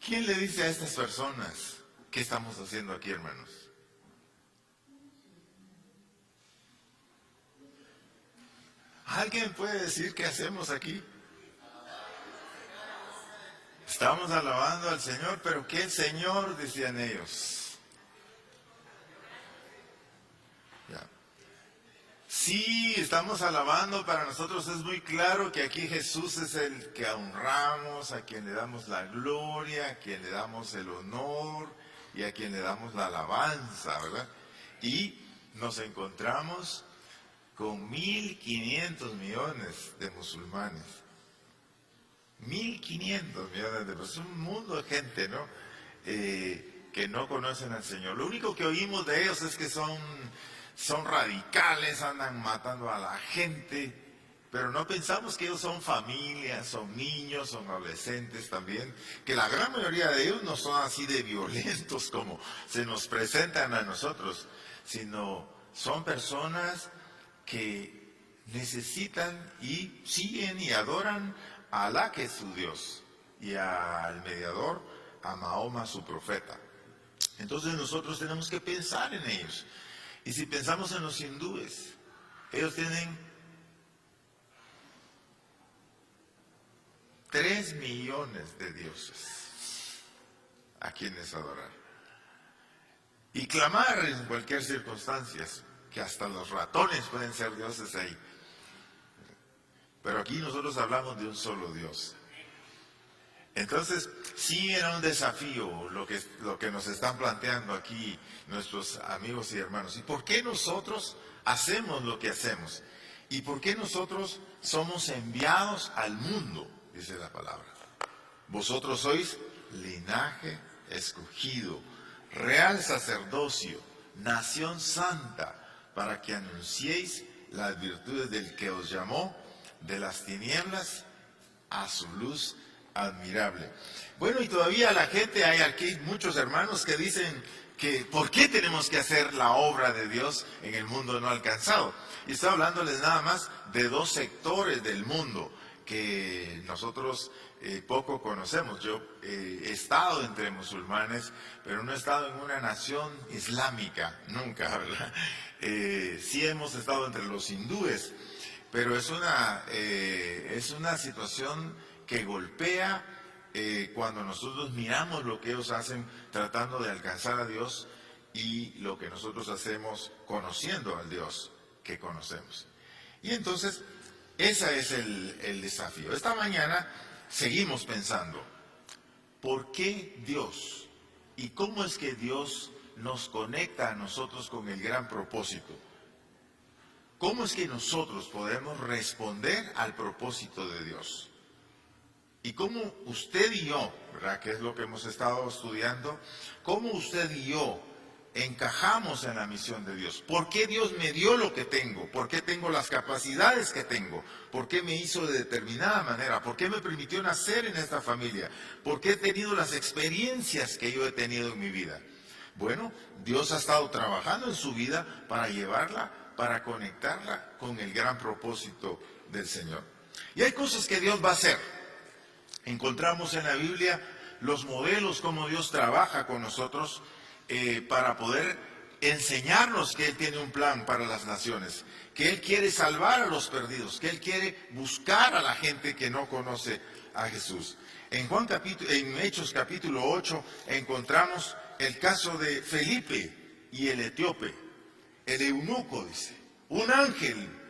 ¿Quién le dice a estas personas qué estamos haciendo aquí, hermanos? ¿Alguien puede decir qué hacemos aquí? Estamos alabando al Señor, pero ¿qué Señor? Decían ellos. Ya. Sí, estamos alabando, para nosotros es muy claro que aquí Jesús es el que honramos, a quien le damos la gloria, a quien le damos el honor y a quien le damos la alabanza, ¿verdad? Y nos encontramos con 1.500 millones de musulmanes. 1.500 millones de personas, un mundo de gente, ¿no? Que no conocen al Señor. Lo único que oímos de ellos es que son radicales, andan matando a la gente, pero no pensamos que ellos son familias, son niños, son adolescentes también, que la gran mayoría de ellos no son así de violentos como se nos presentan a nosotros, sino son personas que necesitan y siguen y adoran a Alá, que es su Dios, y al mediador, a Mahoma, su profeta. Entonces nosotros tenemos que pensar en ellos. Y si pensamos en los hindúes, ellos tienen 3 millones de dioses a quienes adorar. Y clamar en cualquier circunstancia, que hasta los ratones pueden ser dioses ahí. Pero aquí nosotros hablamos de un solo Dios. Entonces, sí era un desafío lo que nos están planteando aquí nuestros amigos y hermanos. ¿Y por qué nosotros hacemos lo que hacemos? ¿Y por qué nosotros somos enviados al mundo? Dice la palabra. Vosotros sois linaje escogido, real sacerdocio, nación santa, para que anunciéis las virtudes del que os llamó de las tinieblas a su luz admirable. Bueno, y todavía la gente, hay aquí muchos hermanos que dicen que ¿por qué tenemos que hacer la obra de Dios en el mundo no alcanzado? Y estoy hablándoles nada más de 2 sectores del mundo que nosotros poco conocemos. Yo he estado entre musulmanes, pero no he estado en una nación islámica, nunca, ¿verdad? Sí hemos estado entre los hindúes, pero es una situación que golpea cuando nosotros miramos lo que ellos hacen tratando de alcanzar a Dios y lo que nosotros hacemos conociendo al Dios que conocemos. Y entonces, ese es el desafío. Esta mañana seguimos pensando, ¿por qué Dios? ¿Y cómo es que Dios nos conecta a nosotros con el gran propósito? ¿Cómo es que nosotros podemos responder al propósito de Dios? Y cómo usted y yo, ¿verdad?, que es lo que hemos estado estudiando, cómo usted y yo encajamos en la misión de Dios. ¿Por qué Dios me dio lo que tengo? ¿Por qué tengo las capacidades que tengo? ¿Por qué me hizo de determinada manera? ¿Por qué me permitió nacer en esta familia? ¿Por qué he tenido las experiencias que yo he tenido en mi vida? Bueno, Dios ha estado trabajando en su vida para llevarla, para conectarla con el gran propósito del Señor. Y hay cosas que Dios va a hacer. Encontramos en la Biblia los modelos como Dios trabaja con nosotros para poder enseñarnos que Él tiene un plan para las naciones, que Él quiere salvar a los perdidos, que Él quiere buscar a la gente que no conoce a Jesús. En Hechos capítulo 8 encontramos el caso de Felipe y el etíope, el eunuco, dice, un ángel.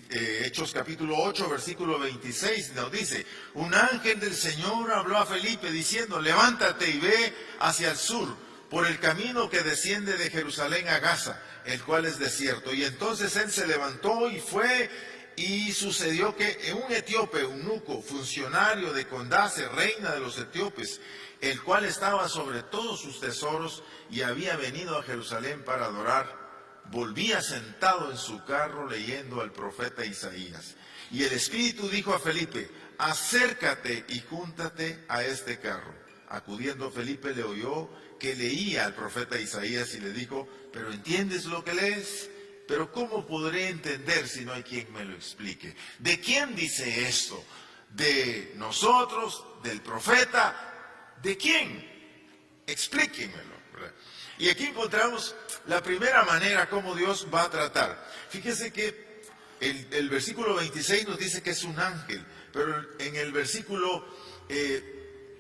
Hechos capítulo 8, versículo 26 nos dice, un ángel del Señor habló a Felipe diciendo, levántate y ve hacia el sur, por el camino que desciende de Jerusalén a Gaza, el cual es desierto. Y entonces él se levantó y fue, y sucedió que un etíope, eunuco, funcionario de Candace, reina de los etíopes, el cual estaba sobre todos sus tesoros y había venido a Jerusalén para adorar, volvía sentado en su carro leyendo al profeta Isaías. Y el Espíritu dijo a Felipe, acércate y júntate a este carro. Acudiendo Felipe le oyó que leía al profeta Isaías y le dijo, pero ¿entiendes lo que lees? Pero ¿cómo podré entender si no hay quien me lo explique? ¿De quién dice esto? ¿De nosotros? ¿Del profeta? ¿De quién? Explíquenmelo, ¿verdad? Y aquí encontramos la primera manera como Dios va a tratar. Fíjese que el versículo 26 nos dice que es un ángel, pero en el versículo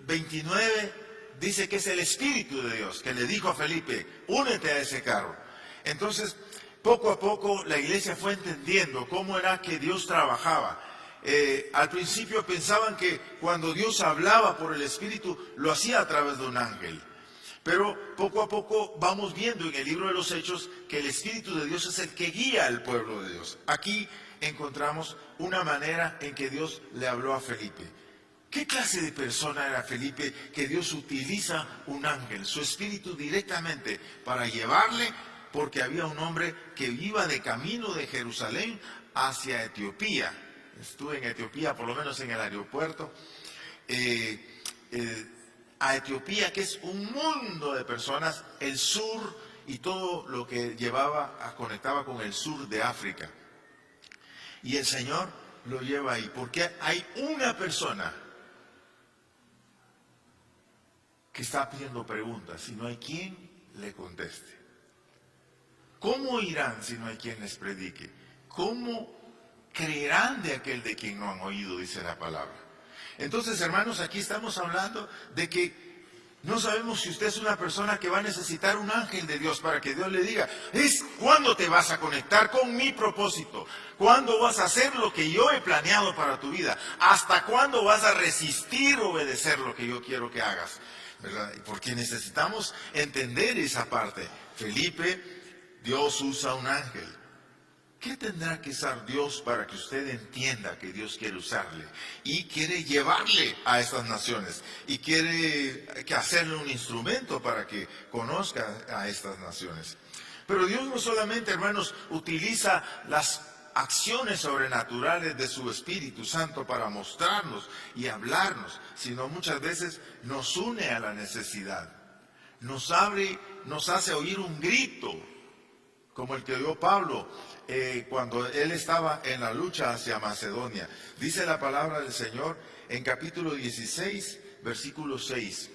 29 dice que es el Espíritu de Dios, que le dijo a Felipe, únete a ese carro. Entonces, poco a poco la iglesia fue entendiendo cómo era que Dios trabajaba. Al principio pensaban que cuando Dios hablaba por el Espíritu, lo hacía a través de un ángel. Pero poco a poco vamos viendo en el libro de los Hechos que el Espíritu de Dios es el que guía al pueblo de Dios. Aquí encontramos una manera en que Dios le habló a Felipe. ¿Qué clase de persona era Felipe que Dios utiliza un ángel, su espíritu directamente para llevarle? Porque había un hombre que iba de camino de Jerusalén hacia Etiopía. Estuve en Etiopía, por lo menos en el aeropuerto. A Etiopía, que es un mundo de personas, el sur y todo lo que conectaba con el sur de África. Y el Señor lo lleva ahí, porque hay una persona que está pidiendo preguntas y no hay quien le conteste. ¿Cómo irán si no hay quien les predique? ¿Cómo creerán de aquel de quien no han oído? Dice la palabra. Entonces, hermanos, aquí estamos hablando de que no sabemos si usted es una persona que va a necesitar un ángel de Dios para que Dios le diga, ¿cuándo te vas a conectar con mi propósito? ¿Cuándo vas a hacer lo que yo he planeado para tu vida? ¿Hasta cuándo vas a resistir obedecer lo que yo quiero que hagas? ¿Verdad? Porque necesitamos entender esa parte. Felipe, Dios usa un ángel. ¿Qué tendrá que usar Dios para que usted entienda que Dios quiere usarle? Y quiere llevarle a estas naciones. Y quiere hacerle un instrumento para que conozca a estas naciones. Pero Dios no solamente, hermanos, utiliza las acciones sobrenaturales de su Espíritu Santo para mostrarnos y hablarnos, sino muchas veces nos une a la necesidad. Nos hace oír un grito, como el que oyó Pablo cuando él estaba en la lucha hacia Macedonia. Dice la palabra del Señor en capítulo 16, versículo 6,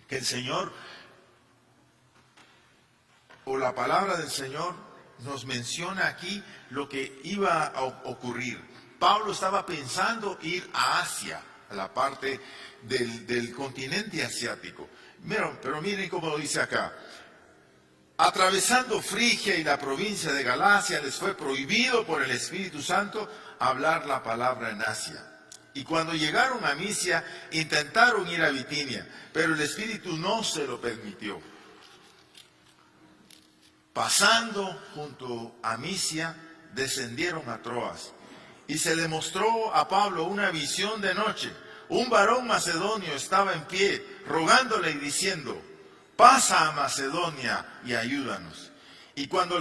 que el Señor, o la palabra del Señor, nos menciona aquí lo que iba a ocurrir. Pablo estaba pensando ir a Asia, a la parte del continente asiático. Pero miren cómo lo dice acá. Atravesando Frigia y la provincia de Galacia, les fue prohibido por el Espíritu Santo hablar la palabra en Asia. Y cuando llegaron a Misia, intentaron ir a Bitinia, pero el Espíritu no se lo permitió. Pasando junto a Misia, descendieron a Troas. Y se le mostró a Pablo una visión de noche. Un varón macedonio estaba en pie, rogándole y diciendo, pasa a Macedonia y ayúdanos. Y cuando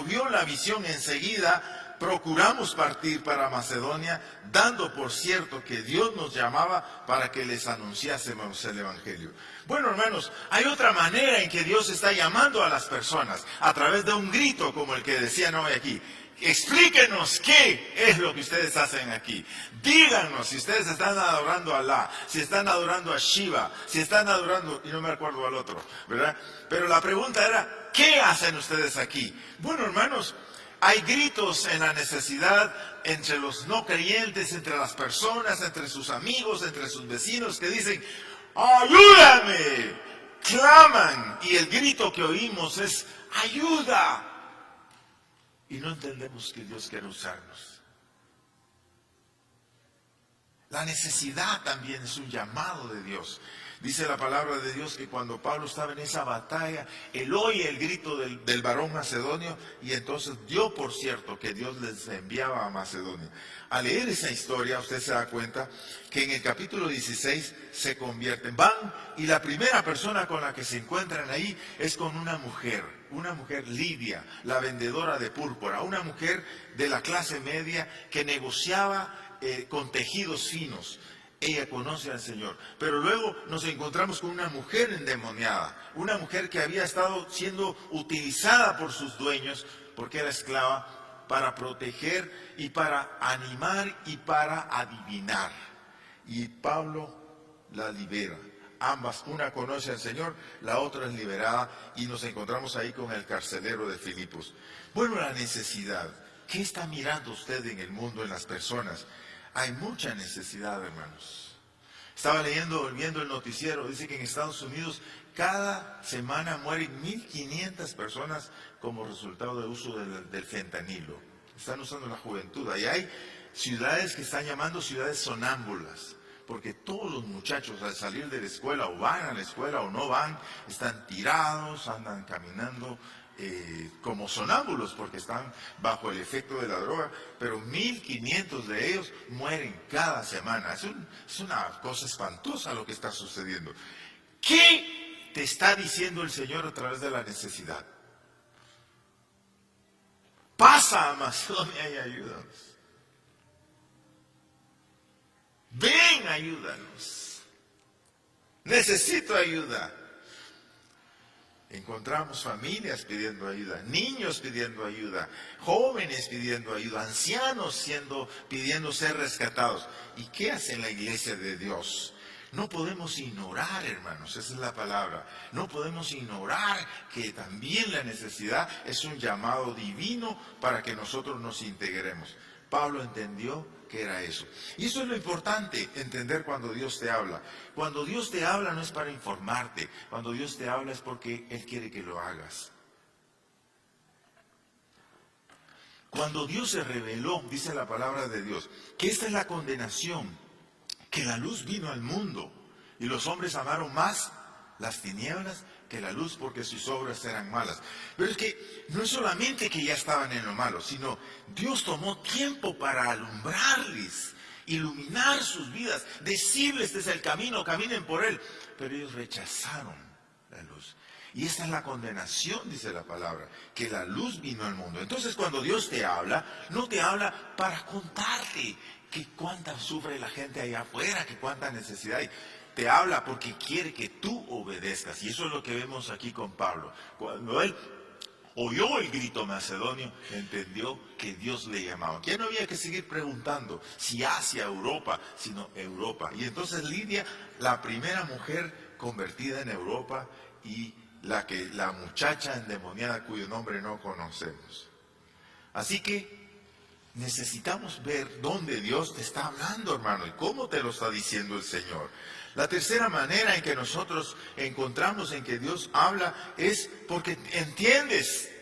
vio la visión enseguida, procuramos partir para Macedonia, dando por cierto que Dios nos llamaba para que les anunciásemos el Evangelio. Bueno, hermanos, hay otra manera en que Dios está llamando a las personas, a través de un grito como el que decían hoy aquí. Explíquenos qué es lo que ustedes hacen aquí. Díganos si ustedes están adorando a Alá, si están adorando a Shiva, si están adorando, y no me acuerdo al otro, ¿verdad? Pero la pregunta era, ¿qué hacen ustedes aquí? Bueno, hermanos, hay gritos en la necesidad entre los no creyentes, entre las personas, entre sus amigos, entre sus vecinos que dicen, ¡ayúdame! Claman, y el grito que oímos es, ¡ayuda! Y no entendemos que Dios quiere usarnos. La necesidad también es un llamado de Dios. Dice la palabra de Dios que cuando Pablo estaba en esa batalla, él oye el grito del varón macedonio y entonces dio por cierto que Dios les enviaba a Macedonia. Al leer esa historia, usted se da cuenta que en el capítulo 16 se convierten. Van y la primera persona con la que se encuentran ahí es con una mujer Lidia, la vendedora de púrpura, una mujer de la clase media que negociaba con tejidos finos. Ella conoce al Señor, pero luego nos encontramos con una mujer endemoniada, una mujer que había estado siendo utilizada por sus dueños, porque era esclava, para proteger y para animar y para adivinar. Y Pablo la libera. Ambas, una conoce al Señor, la otra es liberada, y nos encontramos ahí con el carcelero de Filipos. Bueno, la necesidad. ¿Qué está mirando usted en el mundo, en las personas? Hay mucha necesidad, hermanos. Estaba viendo el noticiero, dice que en Estados Unidos cada semana mueren 1.500 personas como resultado del uso del fentanilo. Están usando la juventud. Ahí hay ciudades que están llamando ciudades sonámbulas, porque todos los muchachos al salir de la escuela, o van a la escuela o no van, están tirados, andan caminando como sonámbulos, porque están bajo el efecto de la droga, pero 1.500 de ellos mueren cada semana. Es una cosa espantosa lo que está sucediendo. ¿Qué te está diciendo el Señor a través de la necesidad? Pasa a Macedonia y ayúdanos. Ven, ayúdanos. Necesito ayuda. Encontramos familias pidiendo ayuda, niños pidiendo ayuda, jóvenes pidiendo ayuda, ancianos pidiendo ser rescatados. ¿Y qué hace la iglesia de Dios? No podemos ignorar, hermanos, esa es la palabra. No podemos ignorar que también la necesidad es un llamado divino para que nosotros nos integremos. Pablo entendió que era eso. Y eso es lo importante, entender cuando Dios te habla. Cuando Dios te habla no es para informarte. Cuando Dios te habla es porque Él quiere que lo hagas. Cuando Dios se reveló, dice la palabra de Dios, que esta es la condenación, que la luz vino al mundo y los hombres amaron más las tinieblas que la luz porque sus obras eran malas. Pero es que no es solamente que ya estaban en lo malo, sino Dios tomó tiempo para alumbrarles, iluminar sus vidas, decirles este es el camino, caminen por él. Pero ellos rechazaron la luz. Y esta es la condenación, dice la palabra, que la luz vino al mundo. Entonces cuando Dios te habla, no te habla para contarte que cuánta sufre la gente allá afuera, que cuánta necesidad hay. Te habla porque quiere que tú obedezcas. Y eso es lo que vemos aquí con Pablo. Cuando él oyó el grito macedonio, entendió que Dios le llamaba. Ya no había que seguir preguntando si hacia Europa, sino Europa. Y entonces Lidia, la primera mujer convertida en Europa y la muchacha endemoniada cuyo nombre no conocemos. Así que necesitamos ver dónde Dios te está hablando, hermano, y cómo te lo está diciendo el Señor. La tercera manera en que nosotros encontramos en que Dios habla es porque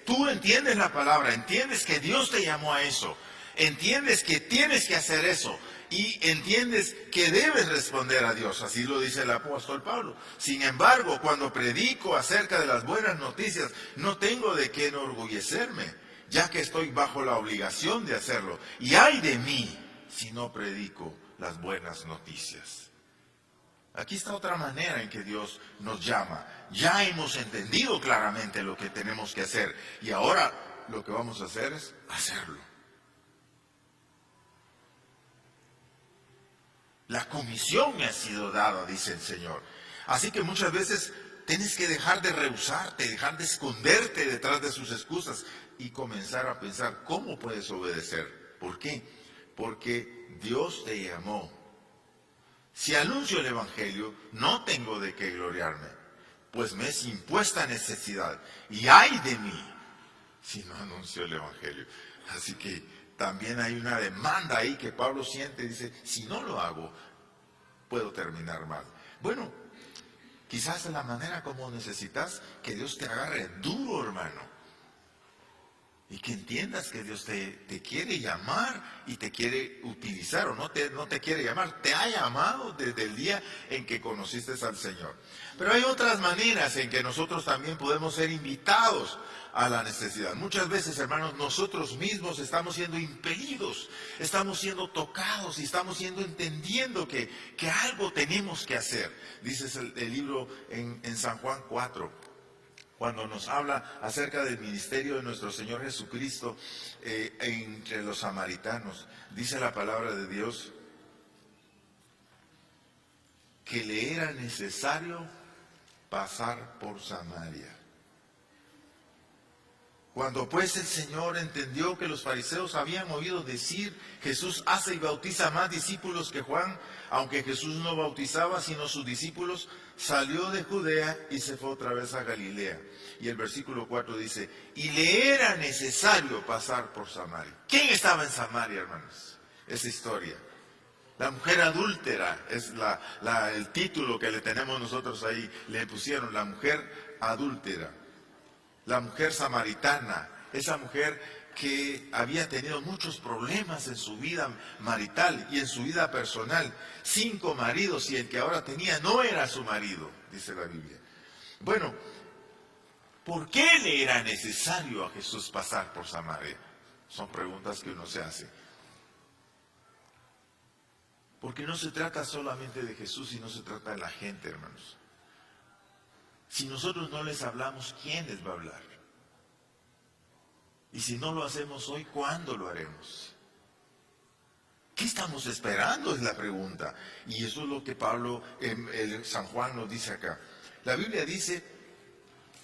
tú entiendes la palabra, entiendes que Dios te llamó a eso, entiendes que tienes que hacer eso y entiendes que debes responder a Dios, así lo dice el apóstol Pablo. Sin embargo, cuando predico acerca de las buenas noticias, no tengo de qué enorgullecerme, ya que estoy bajo la obligación de hacerlo. Y ay de mí si no predico las buenas noticias. Aquí está otra manera en que Dios nos llama. Ya hemos entendido claramente lo que tenemos que hacer. Y ahora lo que vamos a hacer es hacerlo. La comisión me ha sido dada, dice el Señor. Así que muchas veces tienes que dejar de rehusarte, dejar de esconderte detrás de sus excusas y comenzar a pensar cómo puedes obedecer. ¿Por qué? Porque Dios te llamó. Si anuncio el Evangelio, no tengo de qué gloriarme, pues me es impuesta necesidad. Y ay de mí si no anuncio el Evangelio. Así que también hay una demanda ahí que Pablo siente, dice, si no lo hago, puedo terminar mal. Bueno, quizás es la manera como necesitas que Dios te agarre duro, hermano. Y que entiendas que Dios te quiere llamar y te quiere utilizar, o no te quiere llamar, te ha llamado desde el día en que conociste al Señor. Pero hay otras maneras en que nosotros también podemos ser invitados a la necesidad. Muchas veces, hermanos, nosotros mismos estamos siendo impelidos, estamos siendo tocados y estamos entendiendo que algo tenemos que hacer. Dice el libro en San Juan 4. Cuando nos habla acerca del ministerio de nuestro Señor Jesucristo entre los samaritanos, dice la palabra de Dios que le era necesario pasar por Samaria. Cuando pues el Señor entendió que los fariseos habían oído decir, Jesús hace y bautiza más discípulos que Juan, aunque Jesús no bautizaba sino sus discípulos, salió de Judea y se fue otra vez a Galilea. Y el versículo 4 dice, y le era necesario pasar por Samaria. ¿Quién estaba en Samaria, hermanos? Esa historia. La mujer adúltera es el título que le tenemos nosotros ahí. Le pusieron la mujer adúltera. La mujer samaritana, esa mujer que había tenido muchos problemas en su vida marital y en su vida personal. 5 maridos y el que ahora tenía no era su marido, dice la Biblia. Bueno, ¿por qué le era necesario a Jesús pasar por Samaria? Son preguntas que uno se hace. Porque no se trata solamente de Jesús, sino se trata de la gente, hermanos. Si nosotros no les hablamos, ¿quién les va a hablar? Y si no lo hacemos hoy, ¿cuándo lo haremos? ¿Qué estamos esperando? Es la pregunta. Y eso es lo que Pablo, San Juan nos dice acá. La Biblia dice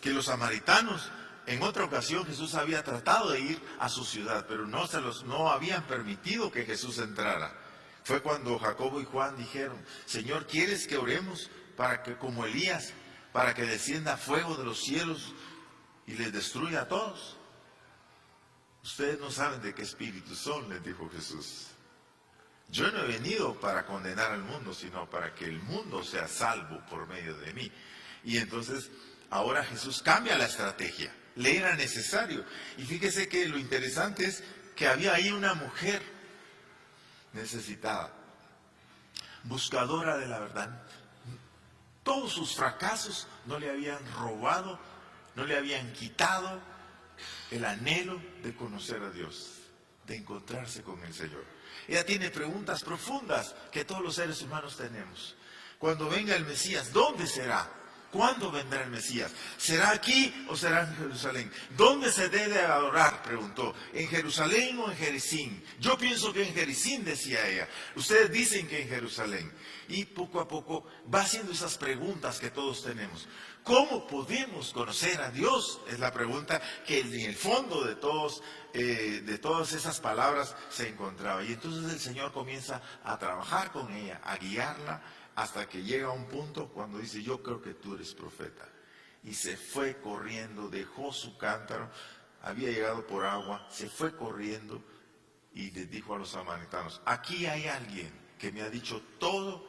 que los samaritanos, en otra ocasión Jesús había tratado de ir a su ciudad, pero no habían permitido que Jesús entrara. Fue cuando Jacobo y Juan dijeron, Señor, ¿quieres que oremos para que, como Elías, para que descienda fuego de los cielos y les destruya a todos? Ustedes no saben de qué espíritu son, les dijo Jesús. Yo no he venido para condenar al mundo, sino para que el mundo sea salvo por medio de mí. Y entonces, ahora Jesús cambia la estrategia. Le era necesario. Y fíjese que lo interesante es que había ahí una mujer necesitada, buscadora de la verdad. Todos sus fracasos no le habían robado, no le habían quitado el anhelo de conocer a Dios, de encontrarse con el Señor. Ella tiene preguntas profundas que todos los seres humanos tenemos. Cuando venga el Mesías, ¿dónde será? ¿Cuándo vendrá el Mesías? ¿Será aquí o será en Jerusalén? ¿Dónde se debe adorar? Preguntó. ¿En Jerusalén o en Jericín? Yo pienso que en Jericín, decía ella. Ustedes dicen que en Jerusalén. Y poco a poco va haciendo esas preguntas que todos tenemos. ¿Cómo podemos conocer a Dios? Es la pregunta que en el fondo de todas esas palabras se encontraba. Y entonces el Señor comienza a trabajar con ella, a guiarla, hasta que llega a un punto cuando dice, yo creo que tú eres profeta. Y se fue corriendo, dejó su cántaro, había llegado por agua, se fue corriendo y les dijo a los samaritanos, aquí hay alguien que me ha dicho todo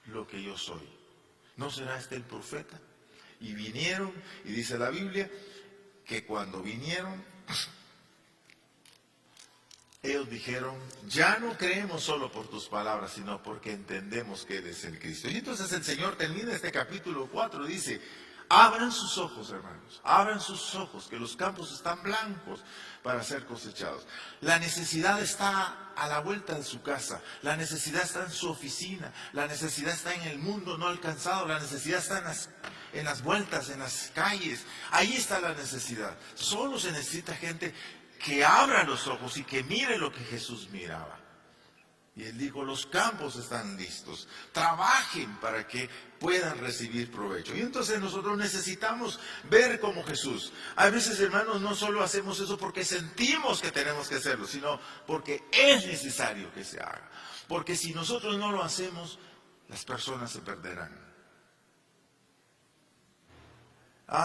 lo que yo soy. ¿No será este el profeta? Y vinieron, y dice la Biblia, que cuando vinieron, ellos dijeron, ya no creemos solo por tus palabras, sino porque entendemos que eres el Cristo. Y entonces el Señor termina este capítulo 4, dice, abran sus ojos, hermanos, abran sus ojos, que los campos están blancos para ser cosechados. La necesidad está a la vuelta de su casa, la necesidad está en su oficina, la necesidad está en el mundo no alcanzado, la necesidad está en las vueltas, en las calles. Ahí está la necesidad. Solo se necesita gente que abra los ojos y que mire lo que Jesús miraba. Y él dijo, los campos están listos, trabajen para que puedan recibir provecho. Y entonces nosotros necesitamos ver como Jesús. A veces, hermanos, no solo hacemos eso porque sentimos que tenemos que hacerlo, sino porque es necesario que se haga. Porque si nosotros no lo hacemos, las personas se perderán.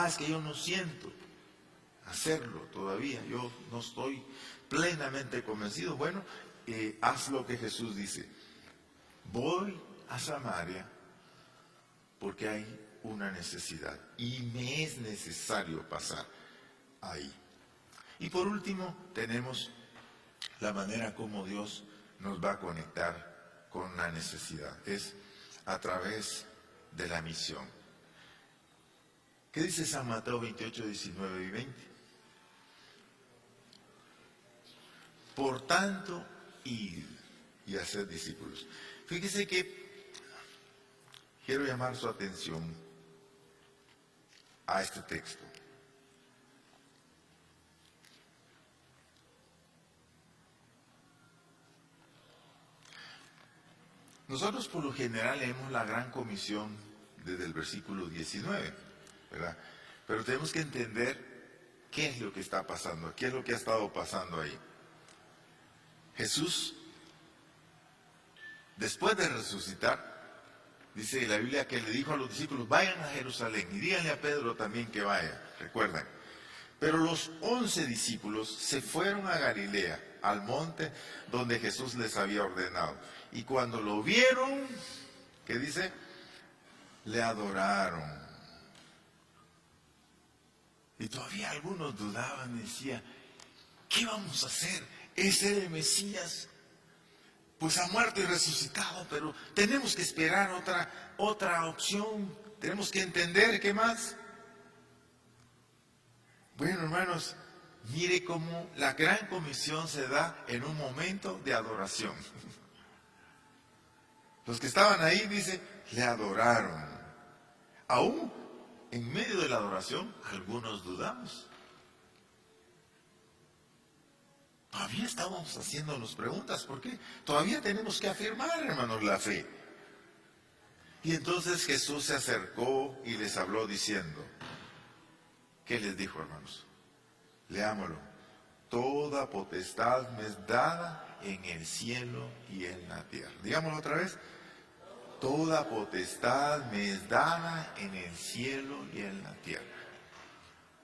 Es que yo no siento hacerlo todavía, yo no estoy plenamente convencido. Bueno, haz lo que Jesús dice. Voy a Samaria porque hay una necesidad y me es necesario pasar ahí. Y por último, tenemos la manera como Dios nos va a conectar con la necesidad. Es a través de la misión. ¿Qué dice San Mateo 28, 19 y 20? Por tanto, id y hacer discípulos. Fíjese que quiero llamar su atención a este texto. Nosotros por lo general leemos la Gran Comisión desde el versículo 19, ¿verdad? Pero tenemos que entender ¿qué es lo que está pasando? ¿Qué es lo que ha estado pasando ahí? Jesús, después de resucitar, dice la Biblia que le dijo a los discípulos, vayan a Jerusalén y díganle a Pedro también que vaya, recuerdan. Pero los 11 discípulos se fueron a Galilea, al monte donde Jesús les había ordenado. Y cuando lo vieron, ¿qué dice? Le adoraron. Y todavía algunos dudaban y decían, ¿qué vamos a hacer? Ese de Mesías, pues ha muerto y resucitado, pero tenemos que esperar otra opción. Tenemos que entender qué más. Bueno, hermanos, mire cómo la gran comisión se da en un momento de adoración. Los que estaban ahí, dice, le adoraron. Aún en medio de la adoración, algunos dudamos. Todavía estamos haciéndonos preguntas, ¿por qué? Todavía tenemos que afirmar, hermanos, la fe. Y entonces Jesús se acercó y les habló diciendo, ¿qué les dijo, hermanos? Leámoslo. Toda potestad me es dada en el cielo y en la tierra. Digámoslo otra vez. Toda potestad me es dada en el cielo y en la tierra.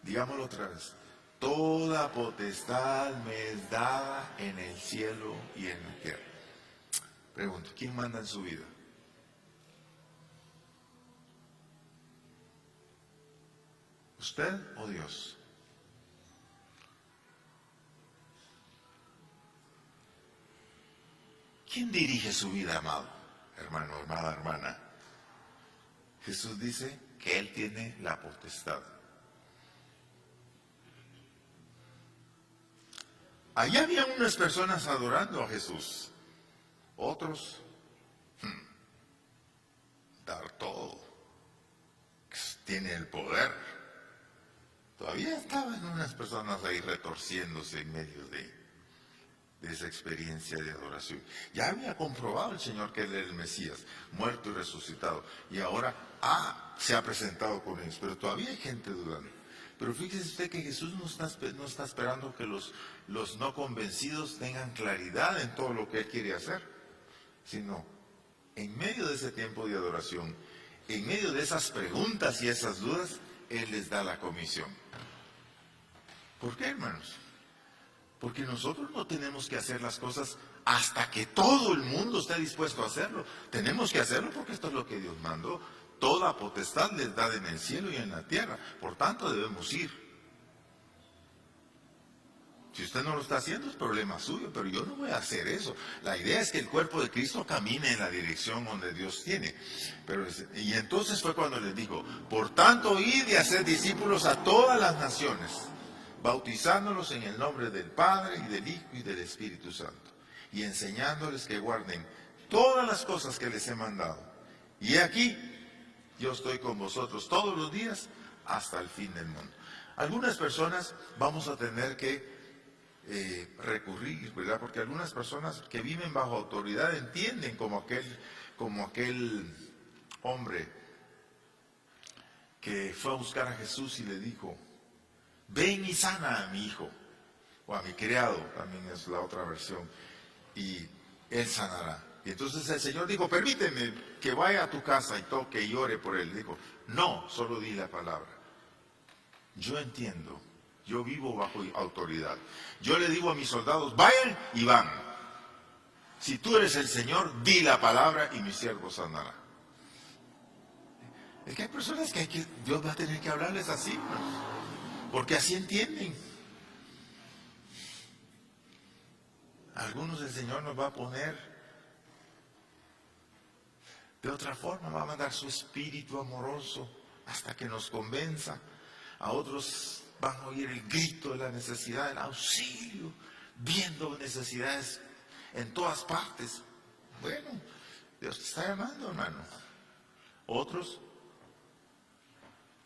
Digámoslo otra vez. Toda potestad me es dada en el cielo y en la tierra. Pregunto, ¿quién manda en su vida? ¿Usted o Dios? ¿Quién dirige su vida, amado hermano, amada hermana? Jesús dice que Él tiene la potestad. Allá había unas personas adorando a Jesús, otros dar todo, tiene el poder. Todavía estaban unas personas ahí retorciéndose en medio de esa experiencia de adoración. Ya había comprobado el Señor que Él era el Mesías, muerto y resucitado, y ahora se ha presentado con ellos, pero todavía hay gente dudando. Pero fíjese usted que Jesús no está esperando que los no convencidos tengan claridad en todo lo que Él quiere hacer, sino en medio de ese tiempo de adoración, en medio de esas preguntas y esas dudas, Él les da la comisión. ¿Por qué, hermanos? Porque nosotros no tenemos que hacer las cosas hasta que todo el mundo esté dispuesto a hacerlo. Tenemos que hacerlo porque esto es lo que Dios mandó. Toda potestad les da en el cielo y en la tierra. Por tanto, debemos ir. Si usted no lo está haciendo, es problema suyo, pero yo no voy a hacer eso. La idea es que el cuerpo de Cristo camine en la dirección donde Dios tiene. Y entonces fue cuando les dijo, por tanto, id y haced discípulos a todas las naciones, bautizándolos en el nombre del Padre y del Hijo y del Espíritu Santo, y enseñándoles que guarden todas las cosas que les he mandado. Y aquí, yo estoy con vosotros todos los días hasta el fin del mundo. Algunas personas vamos a tener que recurrir, ¿verdad? Porque algunas personas que viven bajo autoridad entienden como aquel hombre que fue a buscar a Jesús y le dijo, ven y sana a mi hijo, o a mi criado, también es la otra versión, y él sanará. Y entonces el Señor dijo, permíteme que vaya a tu casa y toque y ore por él. Dijo, no, solo di la palabra. Yo entiendo, yo vivo bajo autoridad. Yo le digo a mis soldados, vayan y van. Si tú eres el Señor, di la palabra y mi siervo sanará. Es que hay personas que Dios va a tener que hablarles así, porque así entienden. Algunos el Señor nos va a poner de otra forma, va a mandar su espíritu amoroso hasta que nos convenza. A otros van a oír el grito de la necesidad, del auxilio, viendo necesidades en todas partes. Bueno, Dios te está llamando, hermano. Otros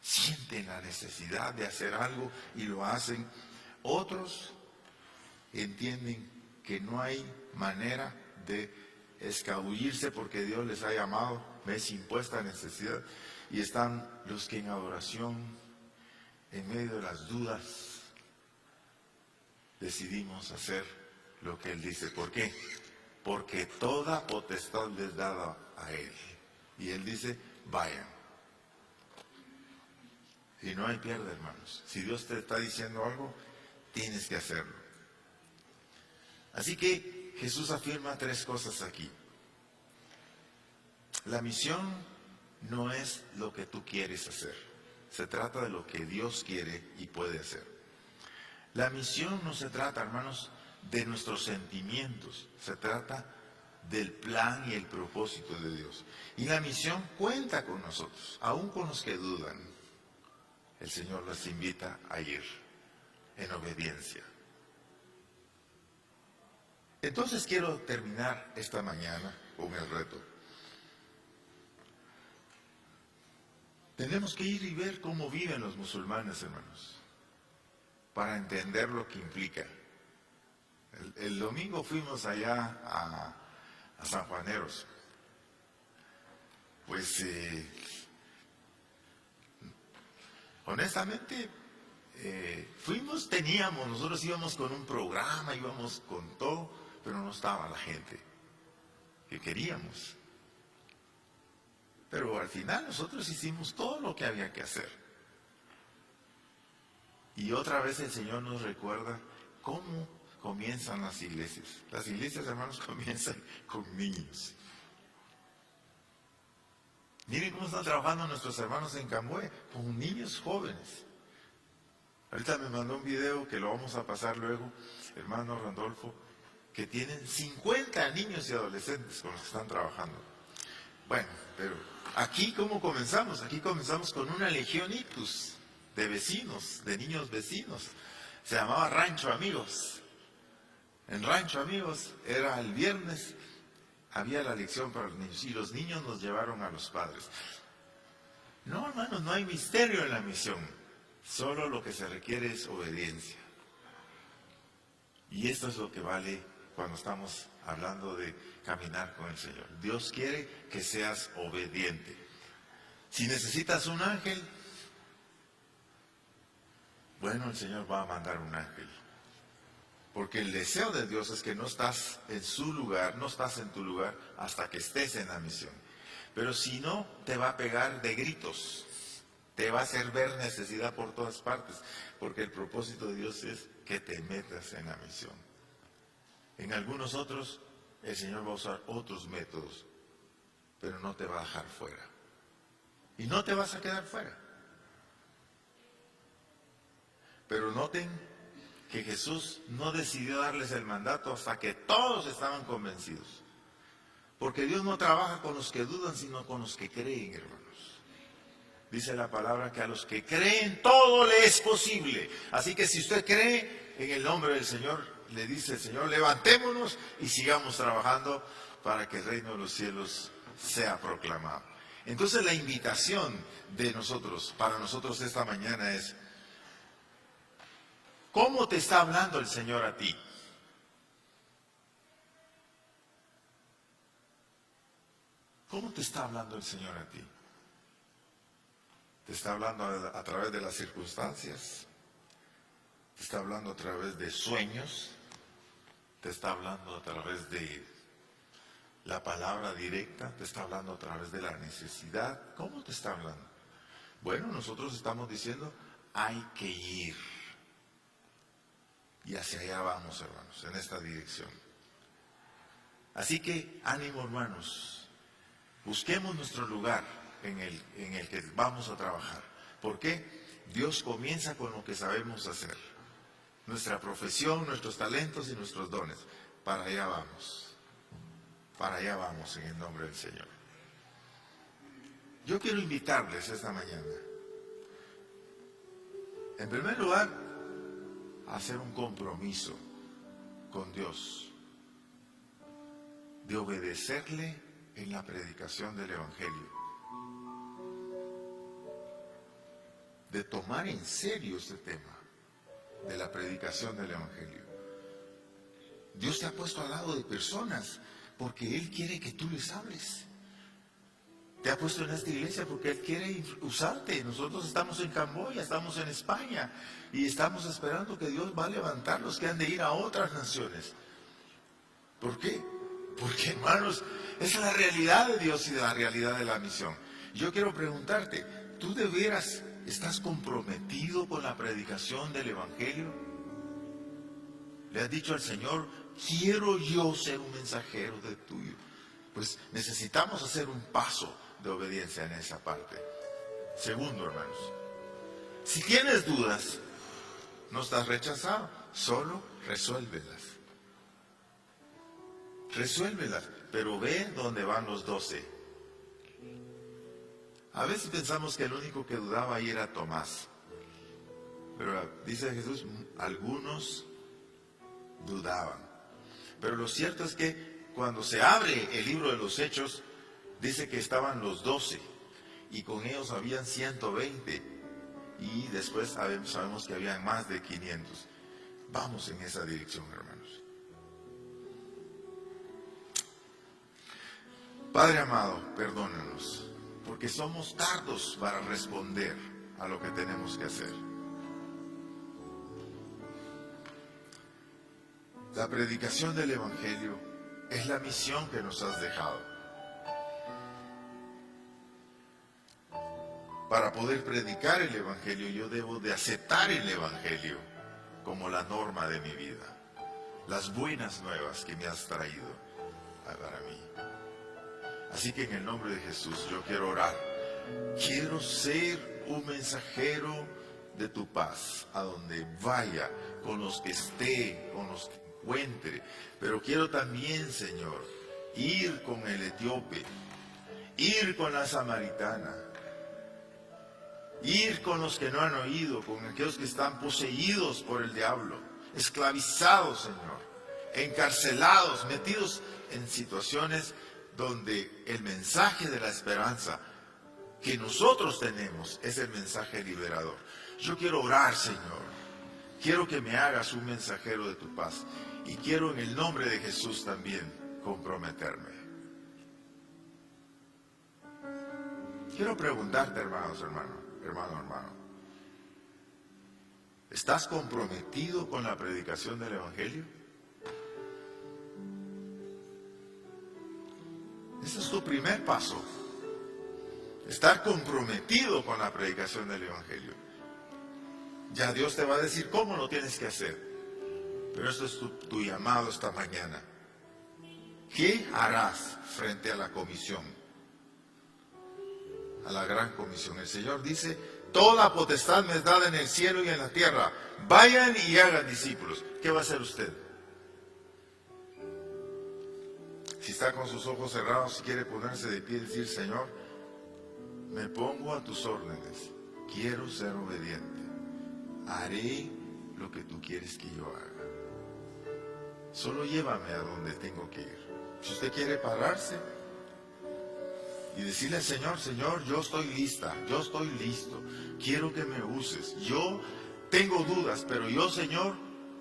sienten la necesidad de hacer algo y lo hacen. Otros entienden que no hay manera de escabullirse porque Dios les ha llamado, es impuesta necesidad. Y están los que en adoración, en medio de las dudas, decidimos hacer lo que Él dice. ¿Por qué? Porque toda potestad les es dada a Él. Y Él dice, vayan. Y no hay pierde, hermanos. Si Dios te está diciendo algo, tienes que hacerlo. Así que Jesús afirma 3 cosas aquí. La misión no es lo que tú quieres hacer. Se trata de lo que Dios quiere y puede hacer. La misión no se trata, hermanos, de nuestros sentimientos. Se trata del plan y el propósito de Dios. Y la misión cuenta con nosotros, aun con los que dudan. El Señor les invita a ir en obediencia. Entonces quiero terminar esta mañana con el reto. Tenemos que ir y ver cómo viven los musulmanes, hermanos, para entender lo que implica. El domingo fuimos allá a San Juaneros. Pues honestamente nosotros íbamos con un programa, íbamos con todo, pero no estaba la gente que queríamos. Pero al final nosotros hicimos todo lo que había que hacer. Y otra vez el Señor nos recuerda cómo comienzan las iglesias. Las iglesias, hermanos, comienzan con niños. Miren cómo están trabajando nuestros hermanos en Camboya, con niños jóvenes. Ahorita me mandó un video que lo vamos a pasar luego, hermano Randolfo, que tienen 50 niños y adolescentes con los que están trabajando. Bueno, pero aquí ¿cómo comenzamos? Aquí comenzamos con una legión ictus de vecinos, de niños vecinos. Se llamaba Rancho Amigos. En Rancho Amigos era el viernes, había la lección para los niños y los niños nos llevaron a los padres. No, hermanos, no hay misterio en la misión. Solo lo que se requiere es obediencia. Y esto es lo que vale cuando estamos hablando de caminar con el Señor. Dios quiere que seas obediente. Si necesitas un ángel, bueno, el Señor va a mandar un ángel. Porque el deseo de Dios es que no estás en su lugar, no estás en tu lugar hasta que estés en la misión. Pero si no, te va a pegar de gritos. Te va a hacer ver necesidad por todas partes. Porque el propósito de Dios es que te metas en la misión. En algunos otros, el Señor va a usar otros métodos, pero no te va a dejar fuera. Y no te vas a quedar fuera. Pero noten que Jesús no decidió darles el mandato hasta que todos estaban convencidos. Porque Dios no trabaja con los que dudan, sino con los que creen, hermanos. Dice la palabra que a los que creen todo le es posible. Así que si usted cree en el nombre del Señor, le dice el Señor, levantémonos y sigamos trabajando para que el reino de los cielos sea proclamado. Entonces la invitación de nosotros, para nosotros esta mañana es, ¿cómo te está hablando el Señor a ti? ¿Cómo te está hablando el Señor a ti? ¿Te está hablando a través de las circunstancias? ¿Te está hablando a través de sueños? ¿Te está hablando a través de la palabra directa? ¿Te está hablando a través de la necesidad? ¿Cómo te está hablando? Bueno, nosotros estamos diciendo, hay que ir. Y hacia allá vamos, hermanos, en esta dirección. Así que, ánimo, hermanos. Busquemos nuestro lugar en el que vamos a trabajar. ¿Por qué? Dios comienza con lo que sabemos hacer. Nuestra profesión, nuestros talentos y nuestros dones. Para allá vamos. Para allá vamos en el nombre del Señor. Yo quiero invitarles esta mañana. En primer lugar, a hacer un compromiso con Dios. De obedecerle en la predicación del Evangelio. De tomar en serio este tema de la predicación del Evangelio. Dios te ha puesto al lado de personas porque Él quiere que tú les hables. te ha puesto en esta iglesia porque Él quiere usarte. Nosotros estamos en Camboya, estamos en España y estamos esperando que Dios va a levantar los que han de ir a otras naciones. ¿Por qué? Porque, hermanos, esa es la realidad de Dios y de la realidad de la misión. Yo quiero preguntarte, ¿tú de veras estás comprometido con la predicación del Evangelio? ¿Le has dicho al Señor, quiero yo ser un mensajero de tuyo? Pues necesitamos hacer un paso de obediencia en esa parte. Segundo, hermanos, si tienes dudas, no estás rechazado, solo resuélvelas. Resuélvelas, pero ve dónde van los 12. A veces pensamos que el único que dudaba ahí era Tomás. Pero dice Jesús, algunos dudaban. Pero lo cierto es que cuando se abre el libro de los Hechos, dice que estaban los 12 y con ellos habían 120 y después sabemos que habían más de 500. Vamos en esa dirección, hermanos. Padre amado, perdónanos, porque somos tardos para responder a lo que tenemos que hacer. La predicación del Evangelio es la misión que nos has dejado. Para poder predicar el Evangelio, yo debo de aceptar el Evangelio como la norma de mi vida. Las buenas nuevas que me has traído para mí. Así que en el nombre de Jesús yo quiero orar. Quiero ser un mensajero de tu paz, a donde vaya, con los que esté, con los que encuentre. Pero quiero también, Señor, ir con el etíope, ir con la samaritana, ir con los que no han oído, con aquellos que están poseídos por el diablo, esclavizados, Señor, encarcelados, metidos en situaciones donde el mensaje de la esperanza que nosotros tenemos es el mensaje liberador. Yo quiero orar, Señor. Quiero que me hagas un mensajero de tu paz. Y quiero en el nombre de Jesús también comprometerme. Quiero preguntarte, hermano. ¿Estás comprometido con la predicación del Evangelio? Ese es tu primer paso. Estar comprometido con la predicación del Evangelio. Ya Dios te va a decir cómo lo tienes que hacer. Pero esto es tu llamado esta mañana. ¿Qué harás frente a la comisión? A la gran comisión. El Señor dice, toda potestad me es dada en el cielo y en la tierra. Vayan y hagan discípulos. ¿Qué va a hacer usted? Si está con sus ojos cerrados, si quiere ponerse de pie y decir, Señor, me pongo a tus órdenes. Quiero ser obediente. Haré lo que tú quieres que yo haga. Solo llévame a donde tengo que ir. Si usted quiere pararse y decirle al Señor, Señor, yo estoy lista, yo estoy listo. Quiero que me uses. Yo tengo dudas, pero yo, Señor,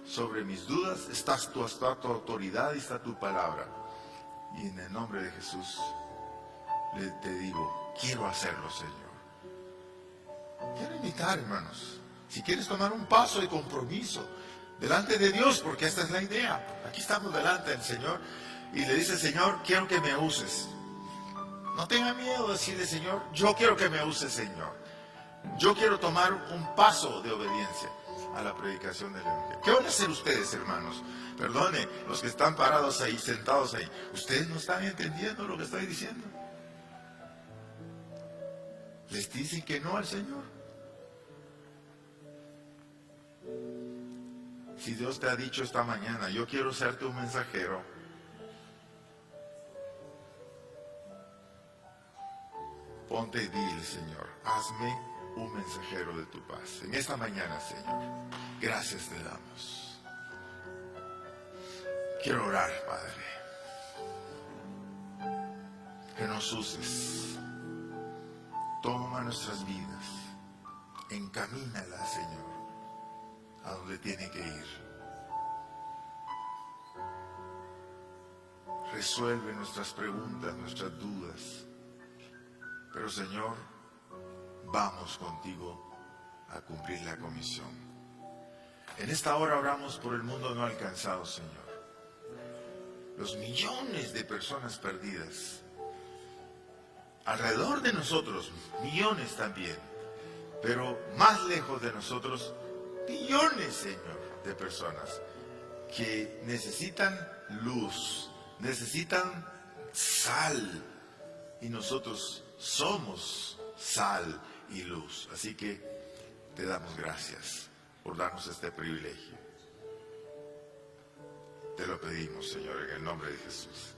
sobre mis dudas está tu autoridad y está tu palabra. Y en el nombre de Jesús te digo, quiero hacerlo, Señor. Quiero invitar, hermanos, si quieres tomar un paso de compromiso delante de Dios, porque esta es la idea. Aquí estamos delante del Señor y le dice, Señor, quiero que me uses. No tenga miedo de decirle, Señor, yo quiero que me uses, Señor. Yo quiero tomar un paso de obediencia a la predicación del Evangelio. ¿Qué van a hacer ustedes, hermanos? Perdone, los que están parados ahí, sentados ahí. ¿Ustedes no están entendiendo lo que estoy diciendo? ¿Les dicen que no al Señor? Si Dios te ha dicho esta mañana, yo quiero serte un mensajero, ponte y dile, Señor, hazme un mensajero de tu paz. En esta mañana, Señor, gracias te damos. Quiero orar, Padre, que nos uses. Toma nuestras vidas, encamínalas, Señor, a donde tiene que ir. Resuelve nuestras preguntas, nuestras dudas. Pero Señor, vamos contigo a cumplir la comisión. En esta hora oramos por el mundo no alcanzado, Señor. Los millones de personas perdidas. Alrededor de nosotros, millones también. Pero más lejos de nosotros, millones, Señor, de personas que necesitan luz, necesitan sal. Y nosotros somos sal y luz. Así que te damos gracias por darnos este privilegio. Te lo pedimos, Señor, en el nombre de Jesús.